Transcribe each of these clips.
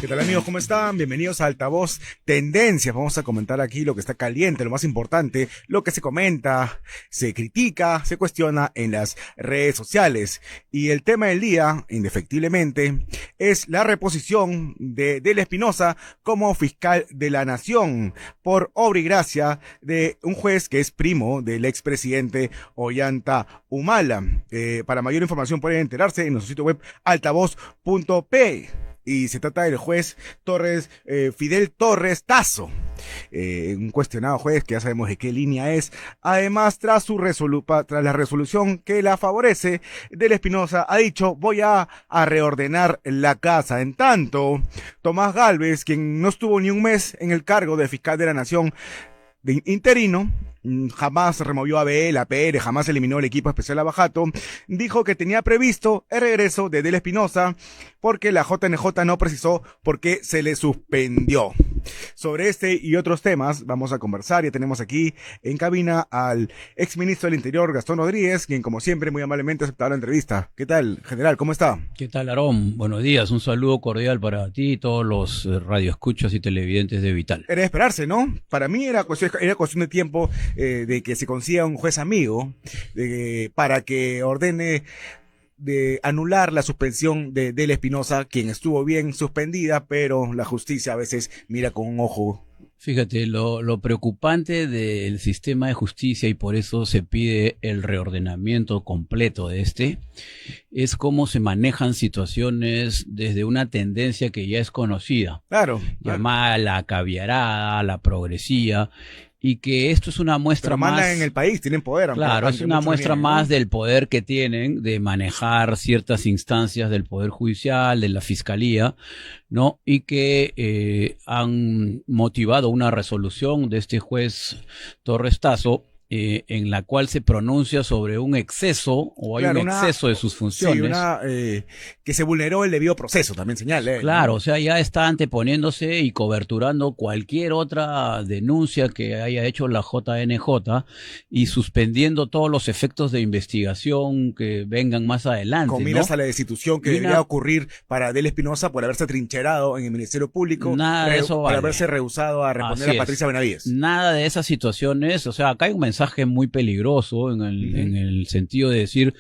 ¿Qué tal, amigos? ¿Cómo están? Bienvenidos a Altavoz Tendencias. Vamos a comentar aquí lo que está caliente, lo más importante, lo que se comenta, se critica, se cuestiona en las redes sociales. Y el tema del día, indefectiblemente, es la reposición de Del Espinosa como fiscal de la Nación por obra y gracia de un juez que es primo del expresidente Ollanta Humala. Para mayor información pueden enterarse en nuestro sitio web altavoz.p. Y se trata del juez Fidel Torres Tasso, un cuestionado juez que ya sabemos de qué línea es. Además, tras la resolución que la favorece, Del Espinosa ha dicho: voy a reordenar la casa. En tanto, Tomás Gálvez, quien no estuvo ni un mes en el cargo de fiscal de la Nación de interino, jamás removió a ABL, a PR, jamás eliminó el equipo especial Abajato, dijo que tenía previsto el regreso de Del Espinosa porque la JNJ no precisó por qué se le suspendió. Sobre este y otros temas vamos a conversar. Ya tenemos aquí en cabina al exministro del Interior, Gastón Rodríguez, quien como siempre muy amablemente ha aceptado la entrevista. ¿Qué tal, general? ¿Cómo está? ¿Qué tal, Aarón? Buenos días, un saludo cordial para ti y todos los radioescuchas y televidentes de Vital. Era de esperarse, ¿no? Para mí era cuestión de tiempo de que se consiga un juez amigo para que ordene de anular la suspensión de Del Espinosa, quien estuvo bien suspendida, pero la justicia a veces mira con un ojo. Fíjate, lo preocupante del sistema de justicia, y por eso se pide el reordenamiento completo de es cómo se manejan situaciones desde una tendencia que ya es conocida. Claro. Llamada la caviarada, la progresía. Y que esto es una muestra más... mandan en el país, tienen poder. Claro, es una muestra más del poder que tienen de manejar ciertas instancias del Poder Judicial, de la Fiscalía, ¿no? Y que han motivado una resolución de este juez Torres Tasso, en la cual se pronuncia sobre un exceso, o hay un exceso de sus funciones. Sí, que se vulneró el debido proceso, también señala. Claro, ¿no? O sea, ya está anteponiéndose y coberturando cualquier otra denuncia que haya hecho la JNJ y suspendiendo todos los efectos de investigación que vengan más adelante. Con miras a la destitución que debería ocurrir para Del Espinosa por haberse trincherado en el Ministerio Público, nada de eso por haberse rehusado a responder a Patricia Benavides. Nada de esas situaciones, o sea, acá hay un mensaje muy peligroso en el sentido de decir,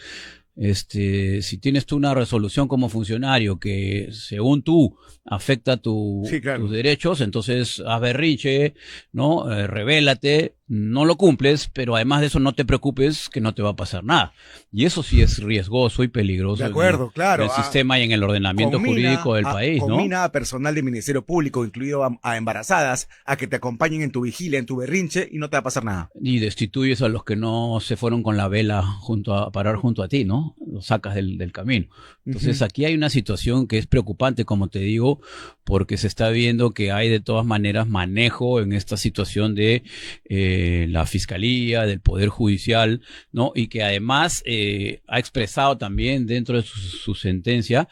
si tienes tú una resolución como funcionario que según tú afecta tus derechos, entonces haz berrinche, ¿no? Rebélate, no lo cumples, pero además de eso no te preocupes que no te va a pasar nada. Y eso sí es riesgoso y peligroso. De acuerdo, claro. En el sistema y en el ordenamiento jurídico del país, ¿no? Combina a personal del Ministerio Público, incluido a embarazadas, a que te acompañen en tu vigilia, en tu berrinche, y no te va a pasar nada. Y destituyes a los que no se fueron con la vela a parar junto a ti, ¿no? Los sacas del camino. Entonces aquí hay una situación que es preocupante, como te digo, porque se está viendo que hay de todas maneras manejo en esta situación de la Fiscalía, del Poder Judicial, ¿no? Y que además ha expresado también dentro de su sentencia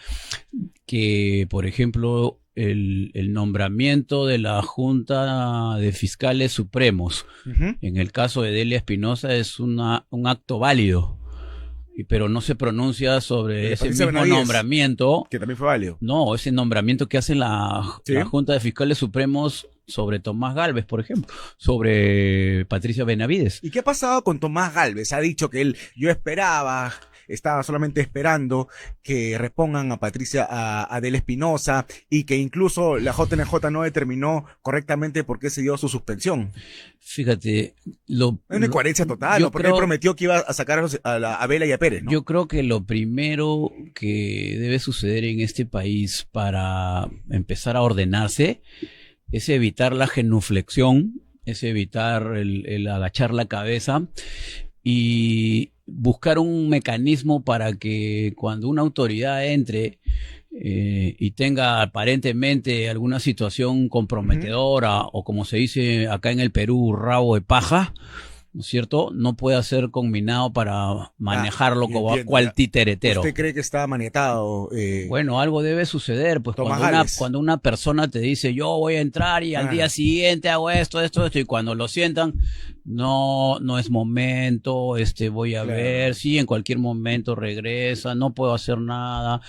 que, por ejemplo, el nombramiento de la Junta de Fiscales Supremos, en el caso de Delia Espinosa, es un acto válido. Pero no se pronuncia sobre ese mismo nombramiento. Que también fue válido. No, ese nombramiento que hace la Junta de Fiscales Supremos sobre Tomás Gálvez, por ejemplo, sobre Patricia Benavides. ¿Y qué ha pasado con Tomás Gálvez? Ha dicho que estaba solamente esperando que repongan a Patricia, a Del Espinosa, y que incluso la JNJ no determinó correctamente por qué se dio su suspensión. Fíjate, es una incoherencia total, ¿no? Porque él prometió que iba a sacar a Vela y a Pérez, ¿no? Yo creo que lo primero que debe suceder en este país para empezar a ordenarse es evitar la genuflexión, es evitar el agachar la cabeza y buscar un mecanismo para que cuando una autoridad entre y tenga aparentemente alguna situación comprometedora o, como se dice acá en el Perú, rabo de paja, ¿no es cierto? No puede ser combinado para manejarlo como cual titeretero. ¿Usted cree que está maniatado? Bueno, algo debe suceder, pues cuando una persona te dice yo voy a entrar y al día siguiente hago esto, y cuando lo sientan, no es momento, voy a ver, sí, en cualquier momento regresa, no puedo hacer nada.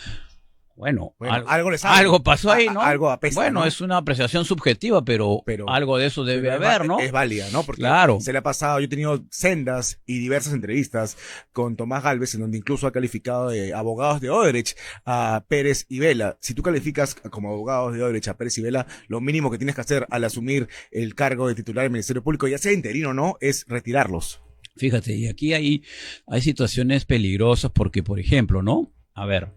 Bueno, algo pasó ahí, ¿no? Algo apesta, bueno, ¿no? es una apreciación subjetiva, pero algo de eso debe haber, ¿no? Es válida, ¿no? Porque claro. Se le ha pasado, yo he tenido sendas y diversas entrevistas con Tomás Gálvez, en donde incluso ha calificado de abogados de Odebrecht a Pérez y Vela. Si tú calificas como abogados de Odebrecht a Pérez y Vela, lo mínimo que tienes que hacer al asumir el cargo de titular del Ministerio Público, ya sea interino o no, es retirarlos. Fíjate, y aquí hay situaciones peligrosas porque, por ejemplo, ¿no? A ver,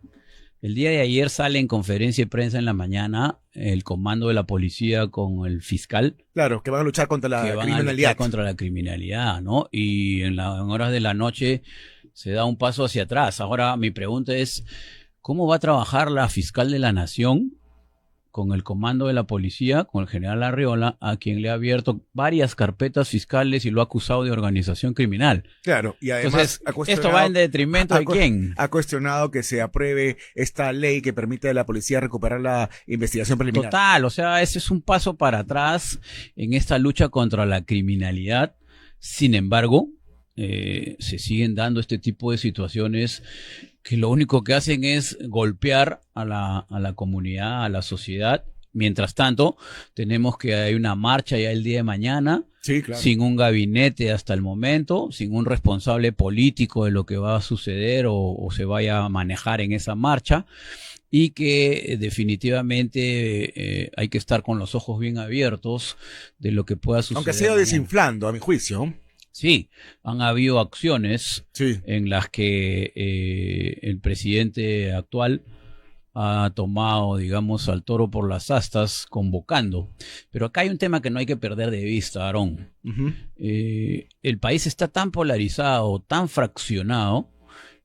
el día de ayer sale en conferencia de prensa en la mañana el comando de la policía con el fiscal. Claro, que van a luchar contra la criminalidad. Contra la criminalidad, ¿no? Y en horas de la noche se da un paso hacia atrás. Ahora, mi pregunta es, ¿cómo va a trabajar la fiscal de la Nación con el comando de la policía, con el general Arriola, a quien le ha abierto varias carpetas fiscales y lo ha acusado de organización criminal? Claro, y además entonces, ¿esto va en detrimento de quién? Ha cuestionado que se apruebe esta ley que permite a la policía recuperar la investigación preliminar. Total, o sea, ese es un paso para atrás en esta lucha contra la criminalidad. Sin embargo, se siguen dando este tipo de situaciones que lo único que hacen es golpear a la comunidad, a la sociedad. Mientras tanto, tenemos que hay una marcha ya el día de mañana, sí, claro, sin un gabinete hasta el momento, sin un responsable político de lo que va a suceder o se vaya a manejar en esa marcha, y que definitivamente hay que estar con los ojos bien abiertos de lo que pueda suceder. Aunque se ha ido desinflando, a mi juicio. Sí, han habido acciones en las que el presidente actual ha tomado, digamos, al toro por las astas, convocando. Pero acá hay un tema que no hay que perder de vista, Aarón. El país está tan polarizado, tan fraccionado,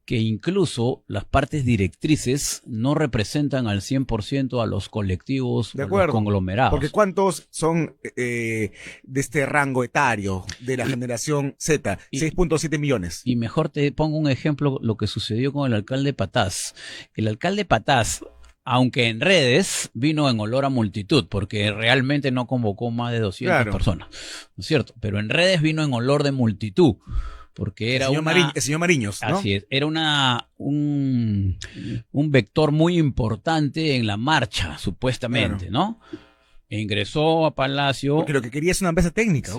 que incluso las partes directrices no representan al 100% a los colectivos, de acuerdo, los conglomerados. Porque ¿cuántos son de este rango etario de la generación Z? 6.7 millones. Y mejor te pongo un ejemplo, lo que sucedió con el alcalde Pataz. El alcalde Pataz, aunque en redes vino en olor a multitud, porque realmente no convocó más de 200 personas, ¿no es cierto? Pero en redes vino en olor de multitud. Porque era el señor Mariños, ¿no? Así es, era un vector muy importante en la marcha, supuestamente, claro, ¿no? E ingresó a Palacio. Porque lo que quería es una mesa técnica.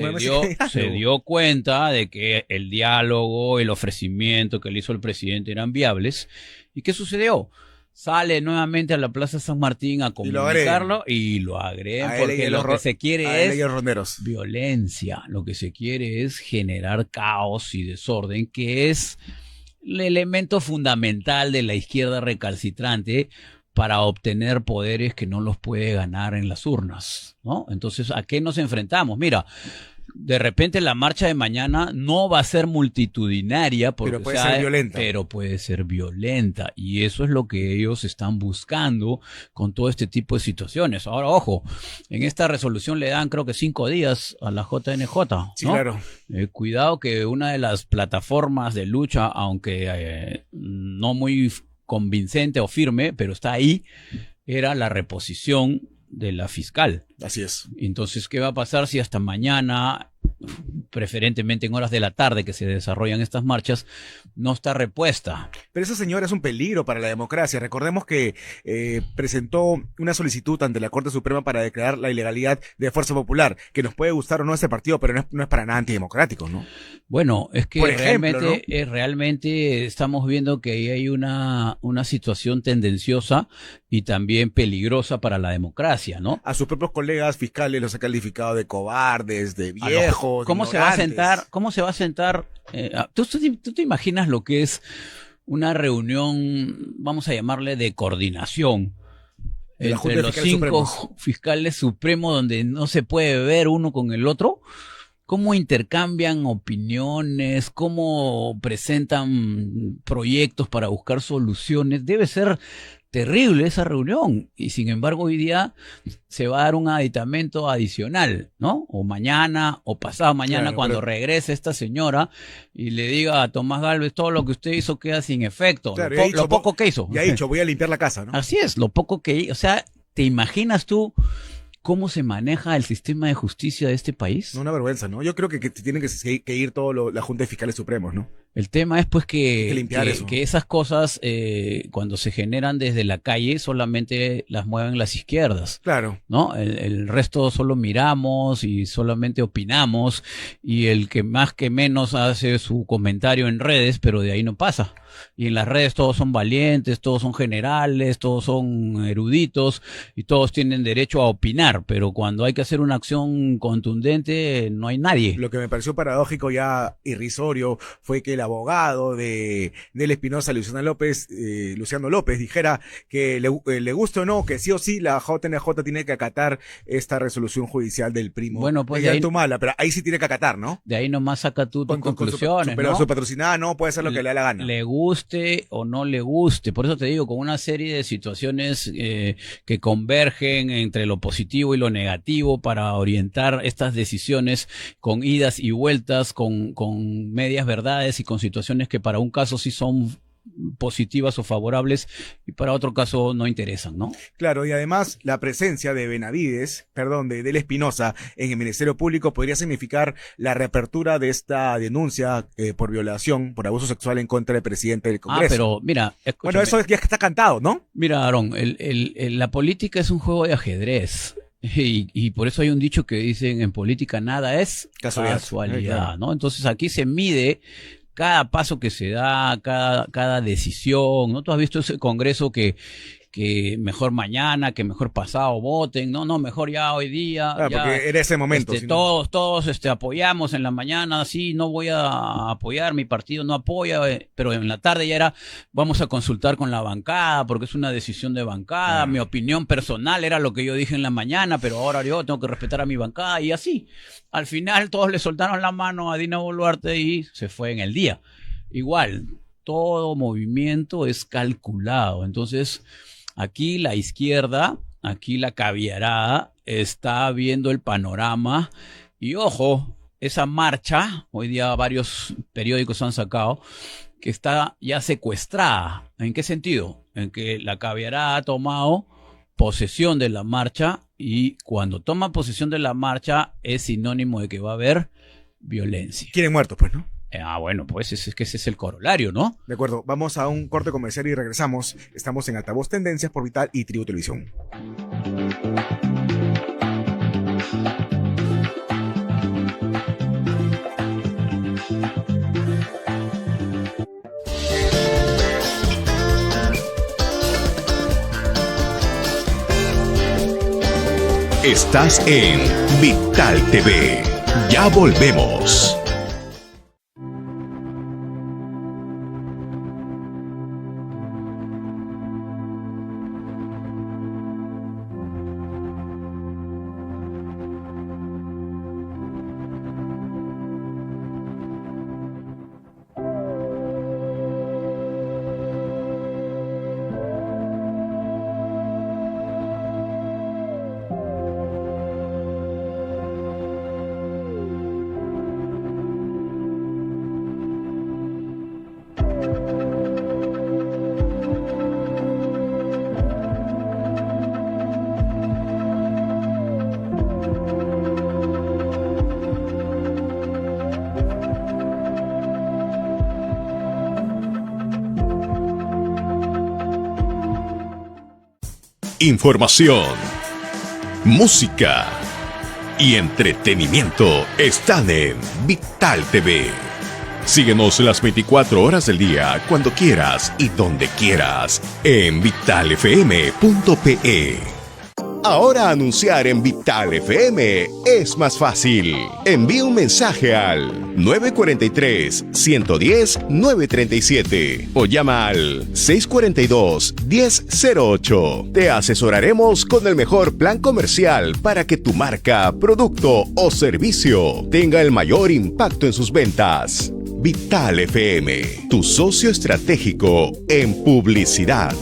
Se dio cuenta de que el diálogo, el ofrecimiento que le hizo el presidente eran viables. ¿Y qué sucedió? Sale nuevamente a la Plaza San Martín a comunicarlo y lo agregan porque lo que se quiere es violencia. Lo que se quiere es generar caos y desorden, que es el elemento fundamental de la izquierda recalcitrante para obtener poderes que no los puede ganar en las urnas, ¿no? Entonces, ¿a qué nos enfrentamos? Mira, de repente la marcha de mañana no va a ser multitudinaria, porque, pero puede ser violenta. Pero puede ser violenta, y eso es lo que ellos están buscando con todo este tipo de situaciones. Ahora, ojo, en esta resolución le dan creo que 5 días a la JNJ, ¿no? Sí, claro. Cuidado que una de las plataformas de lucha, aunque no muy convincente o firme, pero está ahí, era la reposición de la fiscal. Así es. Entonces, ¿qué va a pasar si hasta mañana, preferentemente en horas de la tarde que se desarrollan estas marchas, no está repuesta? Pero esa señora es un peligro para la democracia. Recordemos que presentó una solicitud ante la Corte Suprema para declarar la ilegalidad de Fuerza Popular, que nos puede gustar o no ese partido, pero no es para nada antidemocrático, ¿no? Bueno, es que por ejemplo, realmente estamos viendo que ahí hay una situación tendenciosa y también peligrosa para la democracia, ¿no? A sus propios colegas fiscales los ha calificado de cobardes, de viejos. ¿Cómo se va a sentar? ¿Cómo se va a sentar? ¿Tú te imaginas lo que es una reunión, vamos a llamarle de coordinación, entre los 5 fiscales supremos, donde no se puede ver uno con el otro? ¿Cómo intercambian opiniones? ¿Cómo presentan proyectos para buscar soluciones? Debe ser terrible esa reunión, y sin embargo hoy día se va a dar un aditamento adicional, ¿no? O mañana o pasado mañana, claro, cuando regrese esta señora y le diga a Tomás Gálvez, todo lo que usted hizo queda sin efecto, claro, lo poco que hizo. Ya ha dicho, voy a limpiar la casa, ¿no? Así es, lo poco que, o sea, ¿te imaginas tú cómo se maneja el sistema de justicia de este país? Una vergüenza, ¿no? Yo creo que tienen que ir toda la Junta de Fiscales Supremos, ¿no? El tema es pues limpiar eso. que esas cosas cuando se generan desde la calle solamente las mueven las izquierdas, Claro. ¿no? El resto solo miramos y solamente opinamos y el que más que menos hace su comentario en redes, pero de ahí no pasa. Y en las redes todos son valientes, todos son generales, todos son eruditos y todos tienen derecho a opinar, pero cuando hay que hacer una acción contundente no hay nadie. Lo que me pareció paradójico, ya irrisorio, fue que el abogado del Espinosa, Luciano López, dijera que le guste o no, que sí o sí la JNJ tiene que acatar esta resolución judicial del primo. Bueno, pues de Antumala, pero ahí sí tiene que acatar, ¿no? De ahí nomás saca tú tus conclusiones, pero ¿no? su patrocinada no puede hacer lo que le da la gana. Le guste o no le guste. Por eso te digo, con una serie de situaciones que convergen entre lo positivo y lo negativo para orientar estas decisiones con idas y vueltas, con medias verdades y con situaciones que para un caso sí son positivas o favorables y para otro caso no interesan, ¿no? Claro, y además la presencia de del Espinosa en el Ministerio Público podría significar la reapertura de esta denuncia por violación, por abuso sexual en contra del presidente del Congreso. Pero mira, escúchame. Bueno, eso ya está cantado, ¿no? Mira, Aarón, la política es un juego de ajedrez. Y por eso hay un dicho que dicen en política nada es casualidad, claro. ¿no? Entonces aquí se mide cada paso que se da, cada decisión, ¿no? Tú has visto ese congreso que mejor mañana, que mejor pasado voten, no, mejor ya hoy día. Claro, ya, porque era ese momento. Todos apoyamos en la mañana, sí, no voy a apoyar, mi partido no apoya, pero en la tarde ya era, vamos a consultar con la bancada, porque es una decisión de bancada, mi opinión personal era lo que yo dije en la mañana, pero ahora yo tengo que respetar a mi bancada, y así. Al final todos le soltaron la mano a Dina Boluarte y se fue en el día. Igual, todo movimiento es calculado, entonces aquí la izquierda, aquí la caviarada, está viendo el panorama y ojo, esa marcha, hoy día varios periódicos han sacado, que está ya secuestrada. ¿En qué sentido? En que la caviarada ha tomado posesión de la marcha y cuando toma posesión de la marcha es sinónimo de que va a haber violencia. Quieren muertos, pues, ¿no? Bueno, pues es que ese es el corolario, ¿no? De acuerdo, vamos a un corte comercial y regresamos. Estamos en Altavoz Tendencias por Vital y Tribu Televisión. Estás en Vital TV. Ya volvemos. Información, música y entretenimiento están en Vital TV. Síguenos las 24 horas del día, cuando quieras y donde quieras, en vitalfm.pe. Ahora anunciar en Vital FM es más fácil. Envía un mensaje al 943-110-937 o llama al 642-1008. Te asesoraremos con el mejor plan comercial para que tu marca, producto o servicio tenga el mayor impacto en sus ventas. Vital FM, tu socio estratégico en publicidad.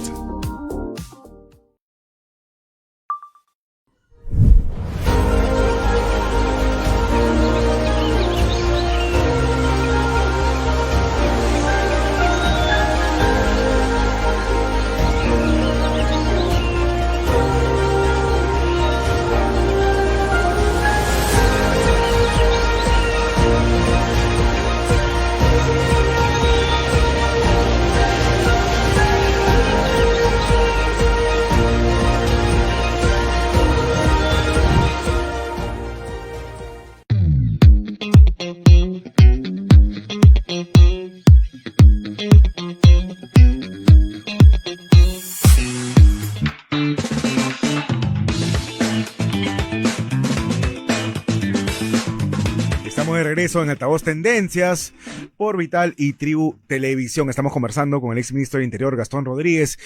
Estamos de regreso en Altavoz Tendencias por Vital y Tribu Televisión. Estamos conversando con el exministro del Interior, Gastón Rodríguez.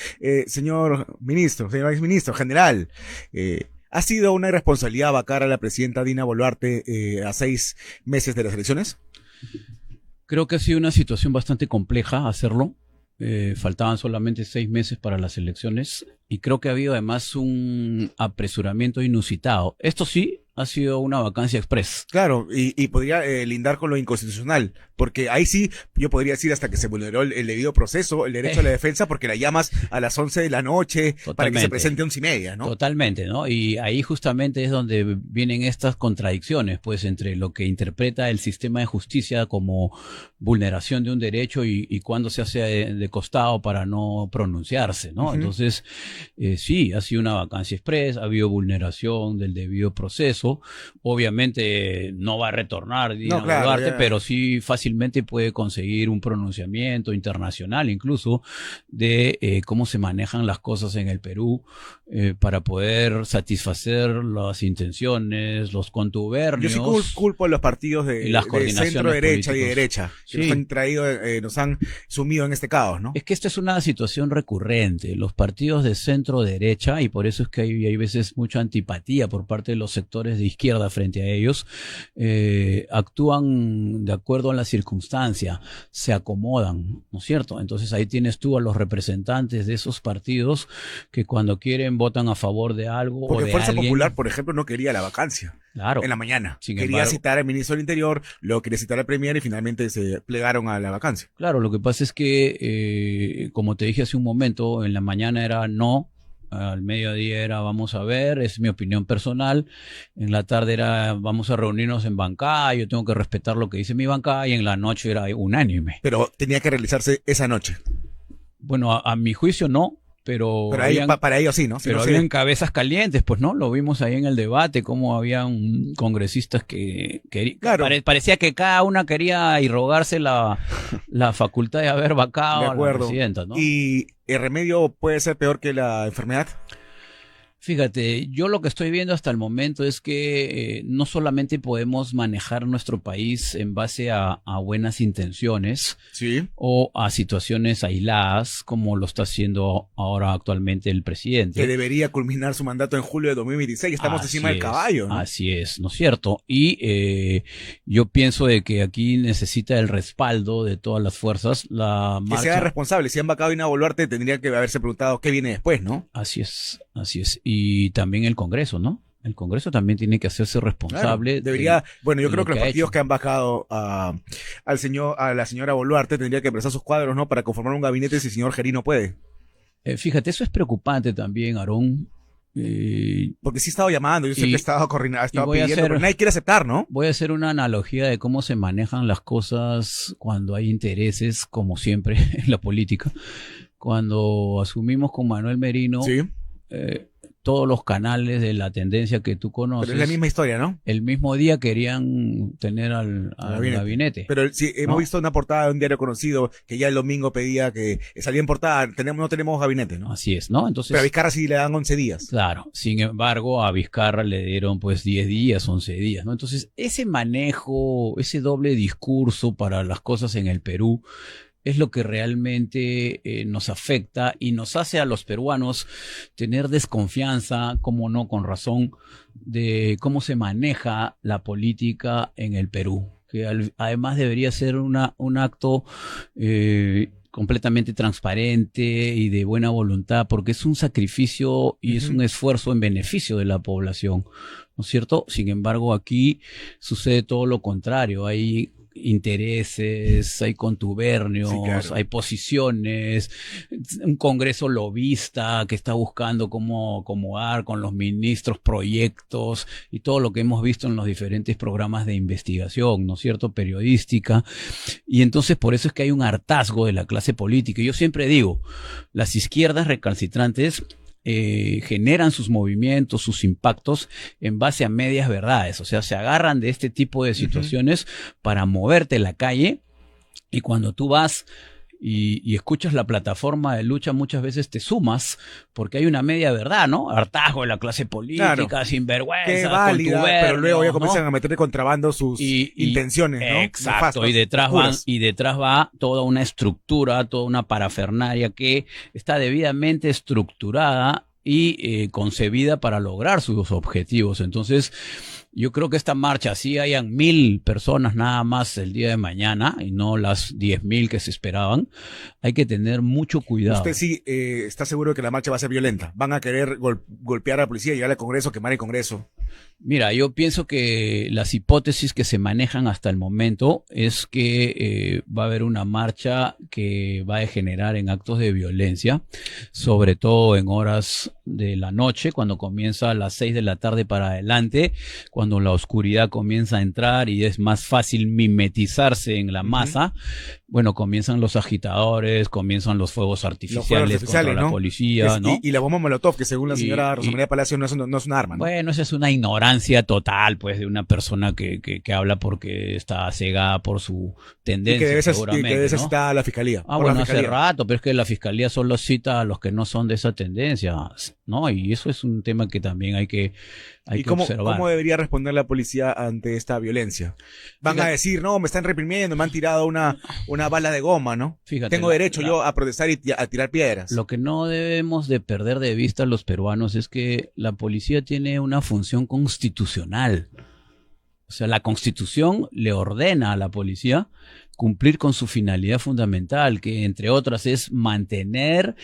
Señor exministro general, ¿ha sido una irresponsabilidad vacar a la presidenta Dina Boluarte a 6 meses de las elecciones? Creo que ha sido una situación bastante compleja hacerlo. Faltaban solamente 6 meses para las elecciones y creo que ha habido además un apresuramiento inusitado. Esto sí ha sido una vacancia express. Claro, y podría lindar con lo inconstitucional, porque ahí sí yo podría decir hasta que se vulneró el debido proceso, el derecho a la defensa, porque la llamas a las 11 de la noche para que se presente 11:30, ¿no? Totalmente, ¿no? Y ahí justamente es donde vienen estas contradicciones, pues, entre lo que interpreta el sistema de justicia como vulneración de un derecho y cuando se hace de costado para no pronunciarse, ¿no? Entonces, sí, ha sido una vacancia express, ha habido vulneración del debido proceso. Obviamente no va a retornar Dina Boluarte, pero sí fácilmente puede conseguir un pronunciamiento internacional incluso de cómo se manejan las cosas en el Perú para poder satisfacer las intenciones, los contubernios. Yo sí culpo a los partidos de centro derecha y de derecha que nos han sumido en este caos, ¿no? Es que esta es una situación recurrente. Los partidos de centro derecha, y por eso es que hay veces mucha antipatía por parte de los sectores de izquierda frente a ellos, actúan de acuerdo a la circunstancia, se acomodan, ¿no es cierto? Entonces ahí tienes tú a los representantes de esos partidos que cuando quieren votan a favor de algo. Porque o de Fuerza alguien. Popular, por ejemplo, no quería la vacancia. Claro. En la mañana. Quería embargo, citar al ministro del Interior, luego quería citar al Premier y finalmente se plegaron a la vacancia. Claro, lo que pasa es que, como te dije hace un momento, en la mañana era no. Al mediodía era vamos a ver, es mi opinión personal. En la tarde era vamos a reunirnos en bancada, yo tengo que respetar lo que dice mi bancada, y en la noche era unánime. Pero tenía que realizarse esa noche. Bueno, a mi juicio no. Pero para ellos sí, ¿no? Pero habían cabezas calientes, pues, ¿no? Lo vimos ahí en el debate, cómo habían congresistas que claro. Parecía que cada una quería irrogarse la facultad de haber vacado a la presidenta, ¿no? ¿Y el remedio puede ser peor que la enfermedad? Fíjate, yo lo que estoy viendo hasta el momento es que no solamente podemos manejar nuestro país en base a buenas intenciones, ¿sí?, o a situaciones aisladas, como lo está haciendo ahora actualmente el presidente. Que debería culminar su mandato en julio de 2026. Estamos encima del caballo, ¿no? Así es, ¿no es cierto? Y yo pienso de que aquí necesita el respaldo de todas las fuerzas. Que sea responsable. Si han vacado a Dina Boluarte, tendría que haberse preguntado qué viene después, ¿no? Así es, así es. Y también el Congreso, ¿no? El Congreso también tiene que hacerse responsable. Claro, debería, yo creo que los partidos que han bajado a la señora Boluarte tendría que prestar sus cuadros, ¿no? Para conformar un gabinete si el señor Gerí no puede. Fíjate, eso es preocupante también, Aarón. Porque sí he estado llamando, yo sé que he estado pidiendo, pero nadie quiere aceptar, ¿no? Voy a hacer una analogía de cómo se manejan las cosas cuando hay intereses, como siempre en la política. Cuando asumimos con Manuel Merino, ¿sí?, todos los canales de la tendencia que tú conoces. Pero es la misma historia, ¿no? El mismo día querían tener al gabinete. Pero sí, hemos visto una portada de un diario conocido que ya el domingo pedía que salía en portada, no tenemos gabinete, ¿no? Así es, ¿no? Entonces, pero a Vizcarra sí le dan 11 días. Claro, sin embargo, a Vizcarra le dieron pues 10 días, 11 días, ¿no? Entonces, ese manejo, ese doble discurso para las cosas en el Perú es lo que realmente nos afecta y nos hace a los peruanos tener desconfianza, como no, con razón, de cómo se maneja la política en el Perú, que además debería ser un acto completamente transparente y de buena voluntad, porque es un sacrificio y es un esfuerzo en beneficio de la población, ¿no es cierto? Sin embargo, aquí sucede todo lo contrario. Hay intereses, hay contubernios, sí, claro, hay posiciones, un Congreso lobista que está buscando cómo acomodar con los ministros proyectos y todo lo que hemos visto en los diferentes programas de investigación, ¿no es cierto?, periodística. Y entonces por eso es que hay un hartazgo de la clase política. Y yo siempre digo, las izquierdas recalcitrantes generan sus movimientos, sus impactos en base a medias verdades, o sea, se agarran de este tipo de situaciones para moverte en la calle, y cuando tú vas y escuchas la plataforma de lucha, muchas veces te sumas porque hay una media verdad, ¿no? Hartazgo de la clase política, Claro. sinvergüenza, Qué válida, contubernio, pero luego ya comienzan ¿no? a meter de contrabando sus intenciones, ¿no? Exacto, Nefastas, y detrás va toda una estructura, toda una parafernaria que está debidamente estructurada y concebida para lograr sus objetivos. Entonces, yo creo que esta marcha, si hayan 1,000 personas nada más el día de mañana y no las 10,000 que se esperaban, hay que tener mucho cuidado. Usted sí está seguro de que la marcha va a ser violenta. Van a querer golpear a la policía, llegar al Congreso, quemar el Congreso. Mira, yo pienso que las hipótesis que se manejan hasta el momento es que va a haber una marcha que va a degenerar en actos de violencia, sobre todo en horas de la noche, cuando comienza a las 6 de la tarde para adelante, cuando la oscuridad comienza a entrar y es más fácil mimetizarse en la masa. Bueno, comienzan los agitadores, comienzan los fuegos artificiales contra la policía, ¿no? Y la bomba Molotov, que según la señora Rosa María Palacio no es un arma, ¿no? Bueno, esa es una ignorancia total, pues, de una persona que habla porque está cegada por su tendencia, seguramente, y que debe ¿no? cita la fiscalía. Bueno, hace rato, pero es que la fiscalía solo cita a los que no son de esa tendencia, ¿no? Y eso es un tema que también hay que observar. ¿Cómo debería responder la policía ante esta violencia? Van a decir, no, me están reprimiendo, me han tirado una bala de goma, ¿no? Fíjate, tengo derecho yo a protestar y a tirar piedras. Lo que no debemos de perder de vista los peruanos es que la policía tiene una función constitucional. O sea, la Constitución le ordena a la policía cumplir con su finalidad fundamental, que entre otras es mantener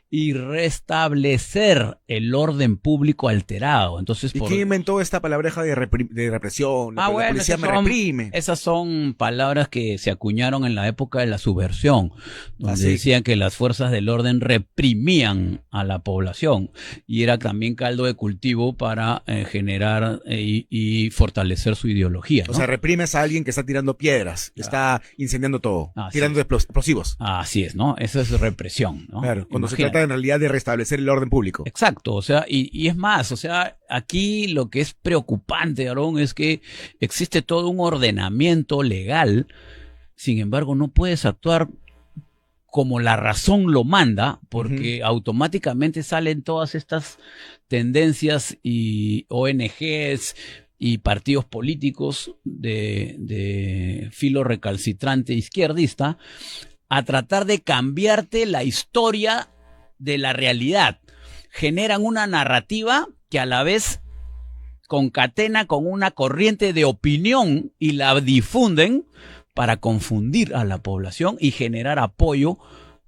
y restablecer el orden público alterado. Entonces, ¿Y quién inventó esta palabreja de represión? La policía me reprime. Esas son palabras que se acuñaron en la época de la subversión, donde decían que las fuerzas del orden reprimían a la población y era también caldo de cultivo para generar y fortalecer su ideología, ¿no? O sea, reprimes a alguien que está tirando piedras, está incendiando todo, tirando explosivos. Así es, ¿no? Eso es represión, ¿no? Claro, cuando se trata en realidad de restablecer el orden público. Exacto, o sea, y es más, o sea, aquí lo que es preocupante, Aarón, es que existe todo un ordenamiento legal, sin embargo, no puedes actuar como la razón lo manda, porque automáticamente salen todas estas tendencias y ONGs y partidos políticos de filo recalcitrante izquierdista a tratar de cambiarte la historia de la realidad. Generan una narrativa que a la vez concatena con una corriente de opinión y la difunden para confundir a la población y generar apoyo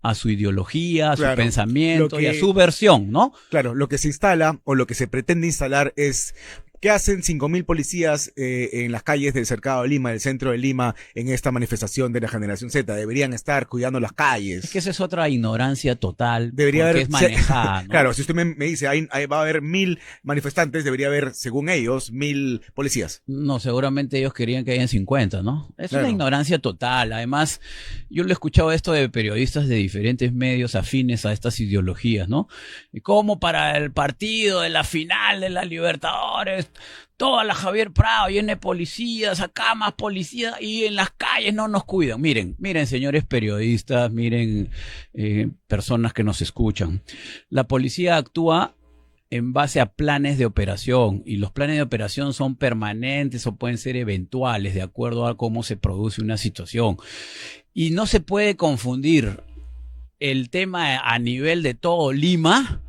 a su ideología, a su pensamiento y a su versión, ¿no? Claro, lo que se instala o lo que se pretende instalar es ¿qué hacen 5,000 policías en las calles del cercado de Lima, del centro de Lima, en esta manifestación de la generación Z? Deberían estar cuidando las calles. Es que esa es otra ignorancia total. Debería haber, es manejada, ¿no? Claro, si usted me dice, ahí va a haber 1,000 manifestantes, debería haber, según ellos, 1,000 policías. No, seguramente ellos querían que hayan 50, ¿no? Es una ignorancia total. Además, yo lo he escuchado esto de periodistas de diferentes medios afines a estas ideologías, ¿no? Y como para el partido de la final de la Libertadores, toda la Javier Prado llena de policías, acá más policías y en las calles no nos cuidan. Miren, señores periodistas, miren, personas que nos escuchan. La policía actúa en base a planes de operación y los planes de operación son permanentes o pueden ser eventuales de acuerdo a cómo se produce una situación. Y no se puede confundir el tema a nivel de todo Lima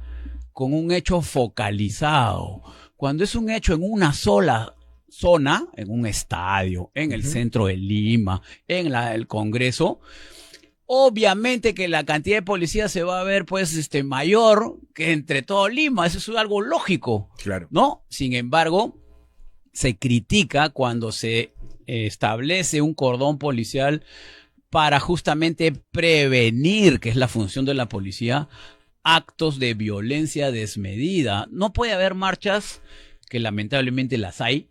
con un hecho focalizado. Cuando es un hecho en una sola zona, en un estadio, en el centro de Lima, en el Congreso, obviamente que la cantidad de policías se va a ver pues mayor que entre todo Lima. Eso es algo lógico, claro, ¿no? Sin embargo, se critica cuando se establece un cordón policial para justamente prevenir, que es la función de la policía, actos de violencia desmedida. No puede haber marchas, que lamentablemente las hay,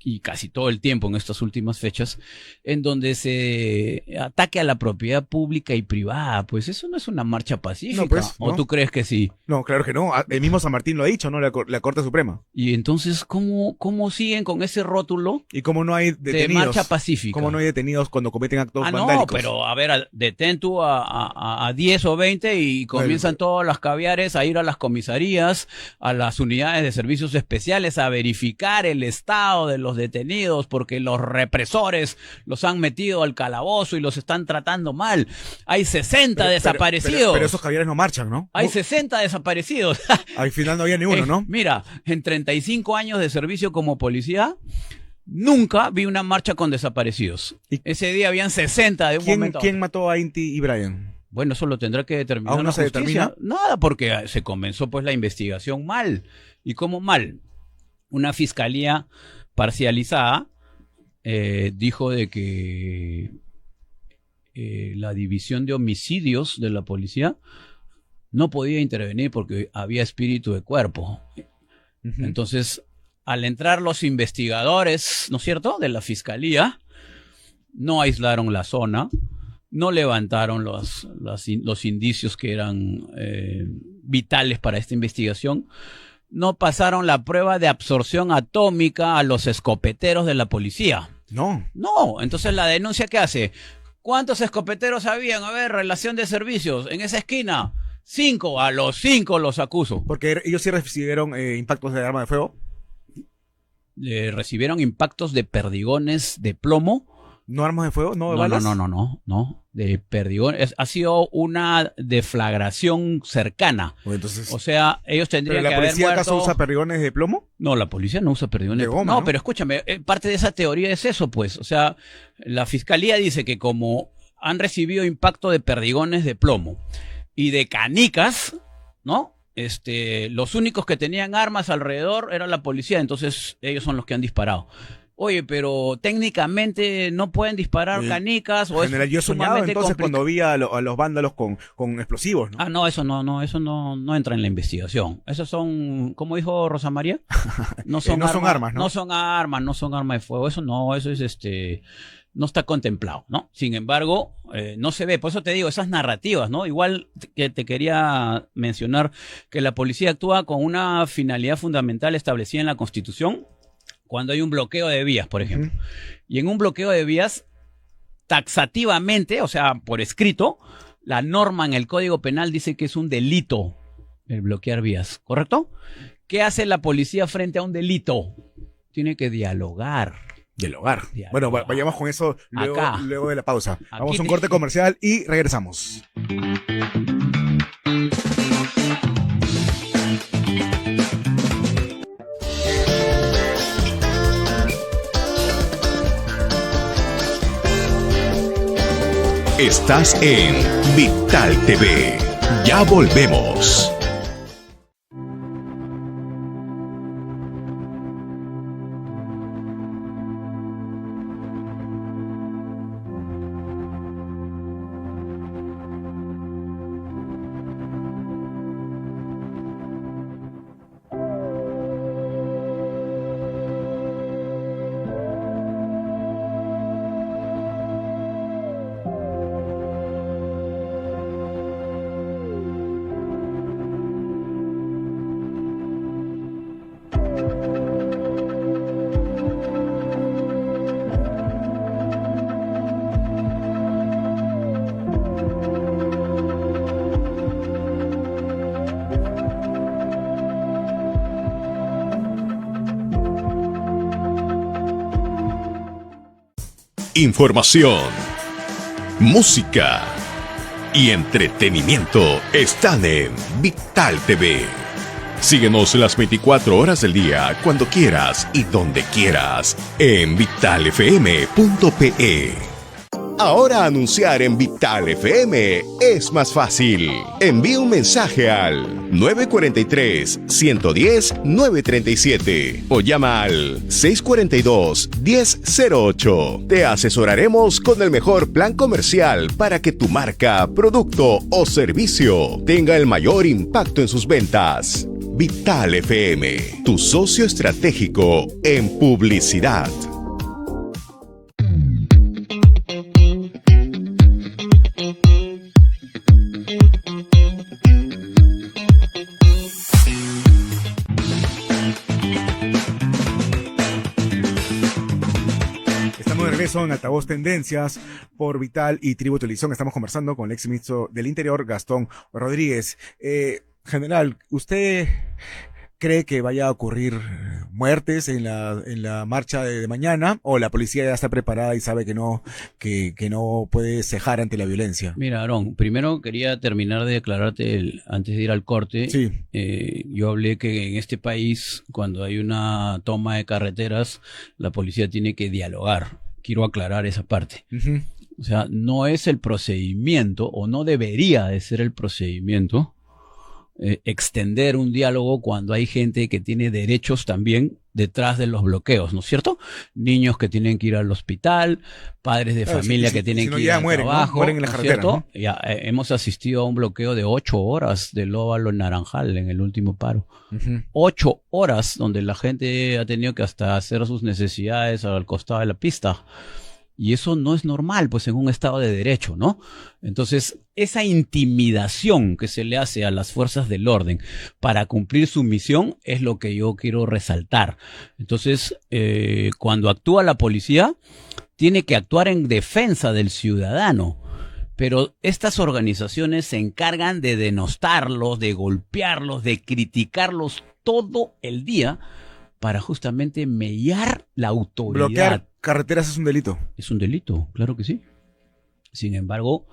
y casi todo el tiempo en estas últimas fechas, en donde se ataque a la propiedad pública y privada. Pues eso no es una marcha pacífica. No, pues, ¿O no. tú crees que sí? No, claro que no. El mismo San Martín lo ha dicho, ¿no? La Corte Suprema. Y entonces, ¿cómo siguen con ese rótulo ¿Y cómo no hay de detenidos? marcha pacífica? ¿Cómo no hay detenidos cuando cometen actos Ah, no, vandálicos? pero a ver, detén tú a 10 o 20 y comienzan todas las caviares a ir a las comisarías, a las unidades de servicios especiales, a verificar el estado de los detenidos, porque los represores los han metido al calabozo y los están tratando mal. Hay 60 desaparecidos. Pero esos caviares no marchan, ¿no? Hay 60 desaparecidos. Al final no había ni uno, ¿no? Mira, en 35 años de servicio como policía, nunca vi una marcha con desaparecidos. Ese día habían 60 de un momento a otro. ¿Quién mató a Inti y Brian? Bueno, eso lo tendrá que determinar ¿Aún no la se justicia. determina? Nada, porque se comenzó pues la investigación mal. ¿Y cómo mal? Una fiscalía parcializada dijo de que la división de homicidios de la policía no podía intervenir porque había espíritu de cuerpo. Entonces, al entrar los investigadores, ¿no es cierto?, de la fiscalía, no aislaron la zona, no levantaron los indicios que eran vitales para esta investigación, no pasaron la prueba de absorción atómica a los escopeteros de la policía. No. No, entonces la denuncia ¿qué hace? ¿Cuántos escopeteros habían? A ver, relación de servicios en esa esquina. 5, a los 5 los acuso. Porque ellos sí recibieron impactos de arma de fuego. Recibieron impactos de perdigones de plomo. ¿No armas de fuego? ¿No de No, balas? no, de perdigones. Ha sido una deflagración cercana. Pues entonces, O sea, ellos ¿pero tendrían la que haber policía muerto... acaso usa perdigones de plomo? No, la policía no usa perdigones De goma, No, ¿no? pero escúchame, parte de esa teoría es eso, pues. O sea, la fiscalía dice que como han recibido impacto de perdigones de plomo y de canicas, ¿no? Los únicos que tenían armas alrededor era la policía, entonces ellos son los que han disparado. Oye, pero técnicamente no pueden disparar canicas o General, yo he soñado sumamente entonces complicado. cuando vi a los vándalos con explosivos, ¿no? Ah, no, eso no entra en la investigación. Esos son, ¿cómo dijo Rosa María? No son, no son armas, ¿no? No son armas de fuego. Eso es no está contemplado, ¿no? Sin embargo, no se ve. Por eso te digo, esas narrativas, ¿no? Igual que te quería mencionar que la policía actúa con una finalidad fundamental establecida en la Constitución cuando hay un bloqueo de vías, por ejemplo. Y en un bloqueo de vías, taxativamente, o sea, por escrito, la norma en el Código Penal dice que es un delito el bloquear vías, ¿correcto? ¿Qué hace la policía frente a un delito? Tiene que dialogar. Del hogar. Dialogar. Bueno, vayamos con eso Acá. luego de la pausa. Vamos a un te- corte comercial y regresamos. Estás en Vital TV. Ya volvemos. Información, música y entretenimiento están en Vital TV. Síguenos las 24 horas del día, cuando quieras y donde quieras, en vitalfm.pe. Ahora anunciar en Vital FM es más fácil. Envía un mensaje al 943-110-937 o llama al 642-1008. Te asesoraremos con el mejor plan comercial para que tu marca, producto o servicio tenga el mayor impacto en sus ventas. Vital FM, tu socio estratégico en publicidad. Son Altavoz Tendencias por Vital y Tribu Televisión. Estamos conversando con el ex ministro del Interior, Gastón Rodríguez. General, ¿usted cree que vaya a ocurrir muertes en la marcha de mañana, o la policía ya está preparada y sabe que no puede cejar ante la violencia? Mira, Aarón, primero quería terminar de aclararte antes de ir al corte. Sí. Yo hablé que en este país, cuando hay una toma de carreteras, la policía tiene que dialogar. Quiero aclarar esa parte. Uh-huh. O sea, no es el procedimiento, o no debería de ser el procedimiento, extender un diálogo cuando hay gente que tiene derechos también detrás de los bloqueos, ¿no es cierto? Niños que tienen que ir al hospital, padres de familia que tienen que ir al trabajo, mueren en la carretera, ¿no? Ya, hemos asistido a un bloqueo de 8 horas del Óvalo en Naranjal en el último paro. Uh-huh. 8 horas donde la gente ha tenido que hasta hacer sus necesidades al costado de la pista. Y eso no es normal, pues, en un Estado de Derecho, ¿no? Entonces, esa intimidación que se le hace a las fuerzas del orden para cumplir su misión es lo que yo quiero resaltar. Entonces, cuando actúa la policía, tiene que actuar en defensa del ciudadano. Pero estas organizaciones se encargan de denostarlos, de golpearlos, de criticarlos todo el día para justamente mellar la autoridad. Bloquear carreteras es un delito. Es un delito, claro que sí. Sin embargo,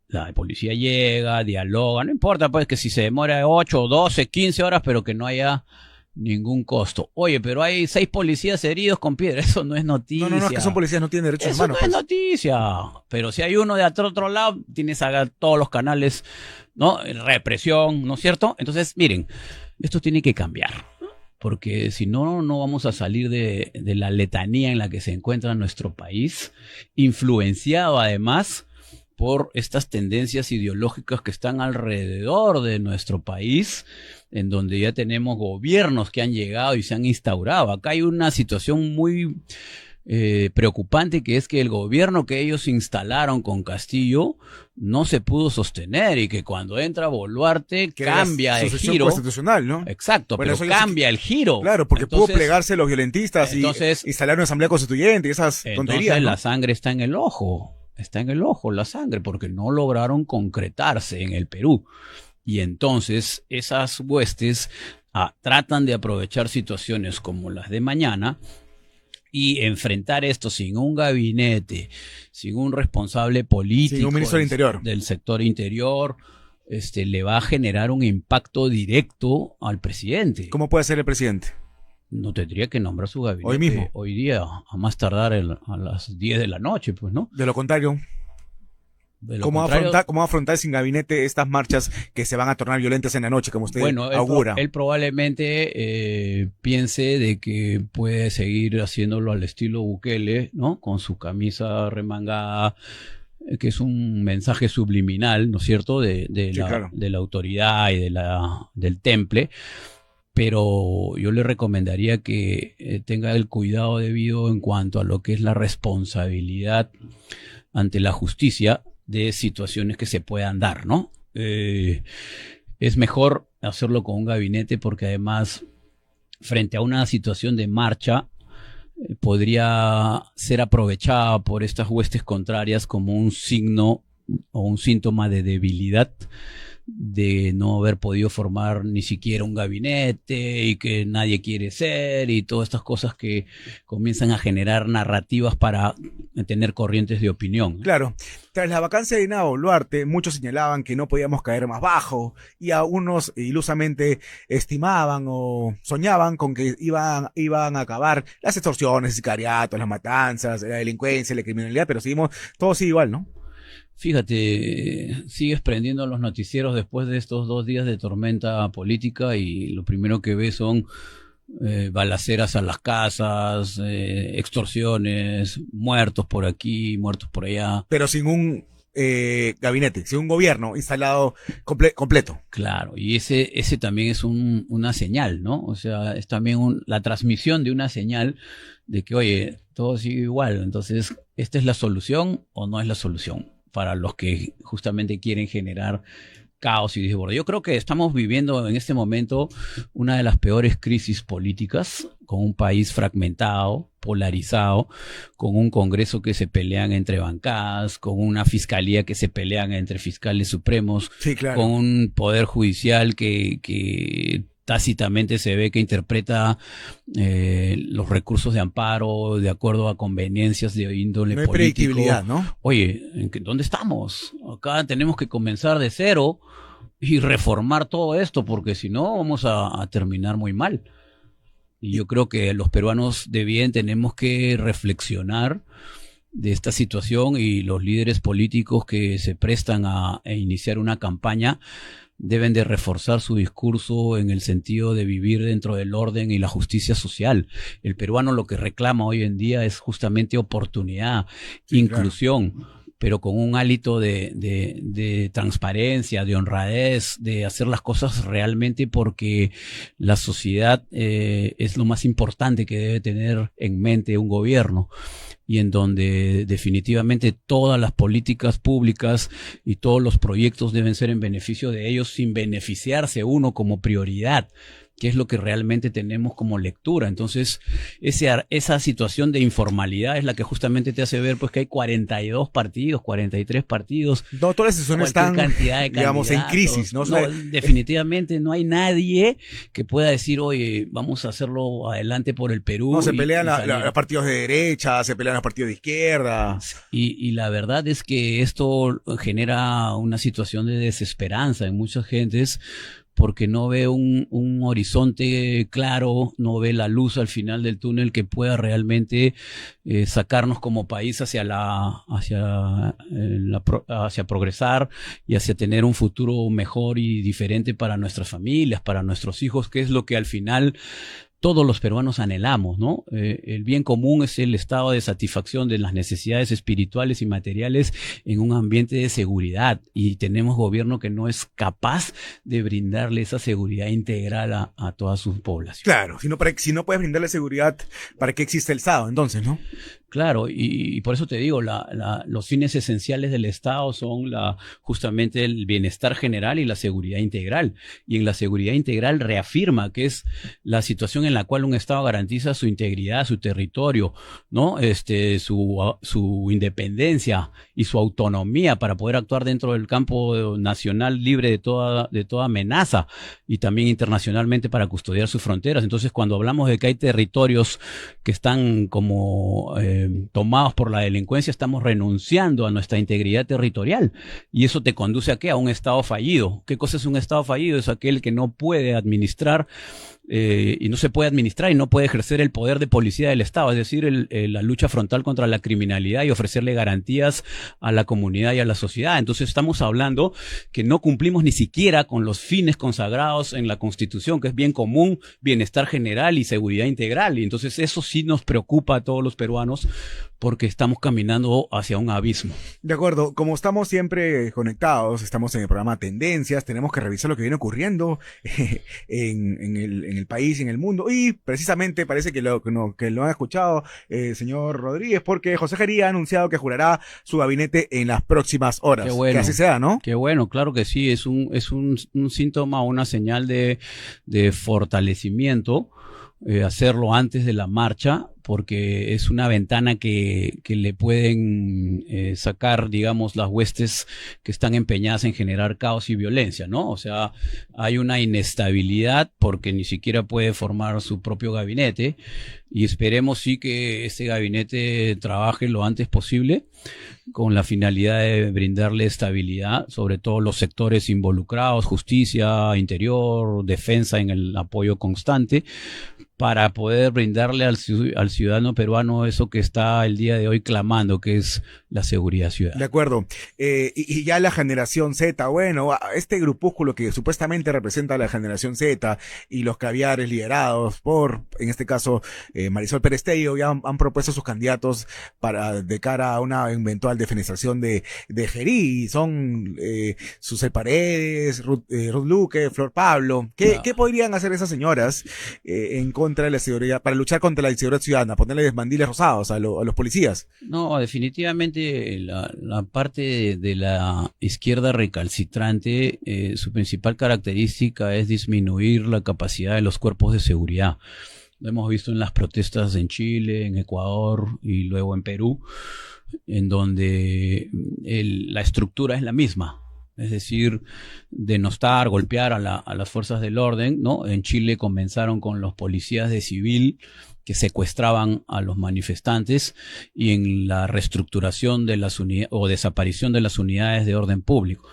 la policía llega, dialoga, no importa pues que si se demora 8, 12, 15 horas, pero que no haya ningún costo. Oye, pero hay 6 policías heridos con piedra, eso no es noticia. No, es que son policías, no tienen derechos humanos. Eso no es noticia. Pero si hay uno de otro lado, tienes a todos los canales, ¿no? Represión, ¿no es cierto? Entonces, miren, esto tiene que cambiar. Porque si no, no vamos a salir de la letanía en la que se encuentra nuestro país, influenciado además por estas tendencias ideológicas que están alrededor de nuestro país, en donde ya tenemos gobiernos que han llegado y se han instaurado. Acá hay una situación muy preocupante, que es que el gobierno que ellos instalaron con Castillo no se pudo sostener, y que cuando entra Boluarte cambia el giro constitucional, ¿no? Exacto, bueno, pero cambia el giro. Claro, porque entonces, pudo plegarse los violentistas y instalar una asamblea constituyente y esas tonterías. Entonces, ¿no? La sangre está en el ojo. Está en el ojo la sangre, porque no lograron concretarse en el Perú. Y entonces esas huestes tratan de aprovechar situaciones como las de mañana y enfrentar esto sin un gabinete, sin un responsable político, sin un ministro del Interior, del sector interior, le va a generar un impacto directo al presidente. ¿Cómo puede ser el presidente? No tendría que nombrar su gabinete hoy mismo, hoy día, a más tardar a las 10 de la noche, pues, ¿no? De lo contrario, ¿cómo va a afrontar sin gabinete estas marchas que se van a tornar violentas en la noche, como usted augura? Él probablemente piense de que puede seguir haciéndolo al estilo Bukele, ¿no? Con su camisa remangada, que es un mensaje subliminal, ¿no es cierto?, de la autoridad y del temple. Pero yo le recomendaría que tenga el cuidado debido en cuanto a lo que es la responsabilidad ante la justicia de situaciones que se puedan dar, ¿no? Es mejor hacerlo con un gabinete, porque además, frente a una situación de marcha, podría ser aprovechada por estas huestes contrarias como un signo o un síntoma de debilidad, de no haber podido formar ni siquiera un gabinete y que nadie quiere ser, y todas estas cosas que comienzan a generar narrativas para tener corrientes de opinión. Claro, tras la vacancia de Dina Boluarte, muchos señalaban que no podíamos caer más bajo, y a unos ilusamente estimaban o soñaban con que iban a acabar las extorsiones, el sicariato, las matanzas, la delincuencia, la criminalidad, pero seguimos, todo sigue igual, ¿no? Fíjate, sigues prendiendo los noticieros después de estos 2 días de tormenta política y lo primero que ves son balaceras a las casas, extorsiones, muertos por aquí, muertos por allá. Pero sin un gabinete, sin un gobierno instalado completo. Claro, y ese también es una señal, ¿no? O sea, es también la transmisión de una señal de que, oye, todo sigue igual. Entonces, ¿esta es la solución o no es la solución para los que justamente quieren generar caos y desborde? Yo creo que estamos viviendo en este momento una de las peores crisis políticas, con un país fragmentado, polarizado, con un Congreso que se pelean entre bancadas, con una fiscalía que se pelean entre fiscales supremos, sí, claro, con un poder judicial que tácitamente se ve que interpreta los recursos de amparo de acuerdo a conveniencias de índole no hay político. predictibilidad, ¿no? Oye, ¿dónde estamos? Acá tenemos que comenzar de cero y reformar todo esto, porque si no vamos a terminar muy mal. Y yo creo que los peruanos de bien tenemos que reflexionar de esta situación, y los líderes políticos que se prestan a iniciar una campaña deben de reforzar su discurso en el sentido de vivir dentro del orden y la justicia social. El peruano lo que reclama hoy en día es justamente oportunidad, sí, inclusión, claro, pero con un hálito de transparencia, de honradez, de hacer las cosas realmente, porque la sociedad es lo más importante que debe tener en mente un gobierno, y en donde definitivamente todas las políticas públicas y todos los proyectos deben ser en beneficio de ellos, sin beneficiarse uno como prioridad, que es lo que realmente tenemos como lectura. Entonces, esa situación de informalidad es la que justamente te hace ver, pues, que hay 42 partidos, 43 partidos. No, todas las instituciones están, digamos, en crisis, ¿no? No, definitivamente no hay nadie que pueda decir, oye, vamos a hacerlo adelante por el Perú. No, se pelean los partidos de derecha, se pelean los partidos de izquierda. Y la verdad es que esto genera una situación de desesperanza en muchas gentes, porque no ve un horizonte claro, no ve la luz al final del túnel que pueda realmente sacarnos como país hacia progresar y hacia tener un futuro mejor y diferente para nuestras familias, para nuestros hijos, que es lo que al final todos los peruanos anhelamos, ¿no? El bien común es el estado de satisfacción de las necesidades espirituales y materiales en un ambiente de seguridad, y tenemos gobierno que no es capaz de brindarle esa seguridad integral a toda su población. Claro, si no puedes brindarle seguridad, ¿para qué existe el Estado entonces, no? Claro, y por eso te digo, los fines esenciales del Estado son justamente el bienestar general y la seguridad integral. Y en la seguridad integral reafirma que es la situación en la cual un Estado garantiza su integridad, su territorio, ¿no? Su independencia y su autonomía para poder actuar dentro del campo nacional libre de toda amenaza, y también internacionalmente para custodiar sus fronteras. Entonces, cuando hablamos de que hay territorios que están como tomados por la delincuencia, estamos renunciando a nuestra integridad territorial, y eso te conduce a ¿qué? A un Estado fallido. ¿Qué cosa es un Estado fallido? Es aquel que no puede administrar y no se puede administrar y no puede ejercer el poder de policía del Estado, es decir, la lucha frontal contra la criminalidad y ofrecerle garantías a la comunidad y a la sociedad. Entonces estamos hablando que no cumplimos ni siquiera con los fines consagrados en la Constitución, que es bien común, bienestar general y seguridad integral. Y entonces eso sí nos preocupa a todos los peruanos, porque estamos caminando hacia un abismo. De acuerdo, como estamos siempre conectados, estamos en el programa Tendencias, tenemos que revisar lo que viene ocurriendo en el país y en el mundo, y precisamente parece que lo han escuchado, señor Rodríguez, porque José Gería ha anunciado que jurará su gabinete en las próximas horas. Qué bueno, que así sea, ¿no? Qué bueno, claro que sí, es un síntoma, una señal de fortalecimiento, hacerlo antes de la marcha, porque es una ventana que le pueden sacar, digamos, las huestes que están empeñadas en generar caos y violencia, ¿no? O sea, hay una inestabilidad porque ni siquiera puede formar su propio gabinete, y esperemos sí que este gabinete trabaje lo antes posible con la finalidad de brindarle estabilidad, sobre todo los sectores involucrados, justicia, interior, defensa, en el apoyo constante, para poder brindarle al ciudadano peruano eso que está el día de hoy clamando, que es la seguridad De ciudadana. acuerdo. Y ya la generación Z, bueno, este grupúsculo que supuestamente representa a la generación Z y los caviares liderados por, en este caso, Marisol Pérez Tello, ya han propuesto sus candidatos de cara a una eventual defenestración de Gerí. Y son Susel Paredes, Ruth Luque, Flor Pablo. ¿Qué podrían hacer esas señoras en contra de la seguridad, para luchar contra la inseguridad ciudadana, ponerle mandiles rosados a los policías? No, definitivamente la parte de la izquierda recalcitrante, su principal característica es disminuir la capacidad de los cuerpos de seguridad. Lo hemos visto en las protestas en Chile, en Ecuador y luego en Perú, en donde la estructura es la misma. Es decir, denostar, golpear a las fuerzas del orden, ¿no? En Chile comenzaron con los policías de civil que secuestraban a los manifestantes, y en la reestructuración de las unidades o desaparición de las unidades de orden público.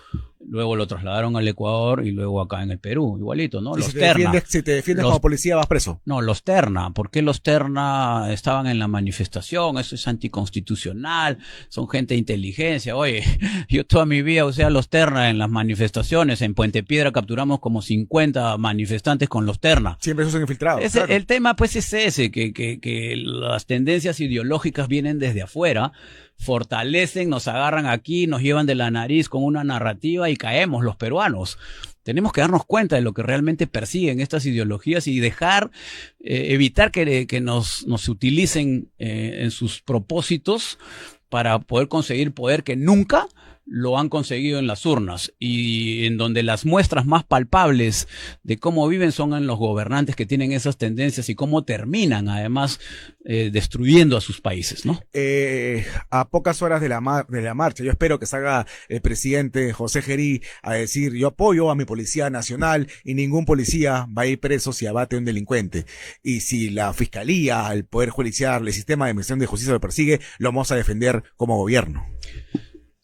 Luego lo trasladaron al Ecuador y luego acá en el Perú, igualito, ¿no? Los terna. Si te defiendes como policía, vas preso. No, los terna. ¿Por qué los terna estaban en la manifestación? Eso es anticonstitucional, son gente de inteligencia. Oye, yo toda mi vida usé a los terna en las manifestaciones. En Puente Piedra capturamos como 50 manifestantes con los terna. Siempre esos son infiltrados. Claro. El tema pues es ese, que las tendencias ideológicas vienen desde afuera, fortalecen, nos agarran aquí, nos llevan de la nariz con una narrativa y caemos los peruanos. Tenemos que darnos cuenta de lo que realmente persiguen estas ideologías y evitar que nos utilicen en sus propósitos para poder conseguir poder que nunca lo han conseguido en las urnas, y en donde las muestras más palpables de cómo viven son en los gobernantes que tienen esas tendencias y cómo terminan además destruyendo a sus países, ¿no? A pocas horas de la marcha, yo espero que salga el presidente José Gerí a decir: yo apoyo a mi Policía Nacional y ningún policía va a ir preso si abate a un delincuente, y si la Fiscalía, el Poder Judicial, el sistema de administración de justicia lo persigue, lo vamos a defender como gobierno.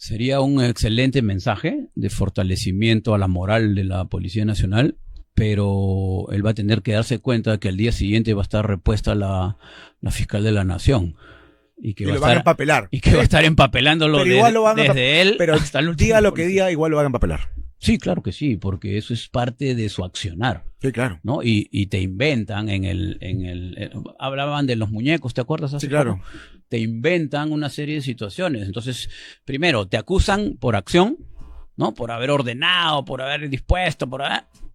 Sería un excelente mensaje de fortalecimiento a la moral de la Policía Nacional, pero él va a tener que darse cuenta que al día siguiente va a estar repuesta la fiscal de la Nación. Y que lo van a empapelar. Y que va a estar empapelándolo desde él hasta el último. Diga lo que diga, igual lo van a empapelar. Sí, claro que sí, porque eso es parte de su accionar. Sí, claro. ¿No? Y te inventan hablaban de los muñecos, ¿te acuerdas? Sí, claro. Te inventan una serie de situaciones. Entonces, primero, te acusan por acción, ¿no? Por haber ordenado, por haber dispuesto,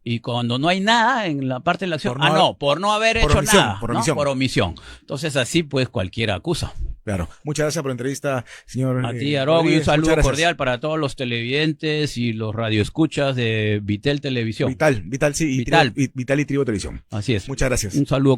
y cuando no hay nada en la parte de la acción, por no haber hecho nada, por omisión. Entonces, así pues cualquiera acusa. Claro. Muchas gracias por la entrevista, señor. A ti, Aarón, y un saludo cordial para todos los televidentes y los radioescuchas de Vitel Televisión. Vital y Tribu Televisión. Así es. Muchas gracias. Un saludo.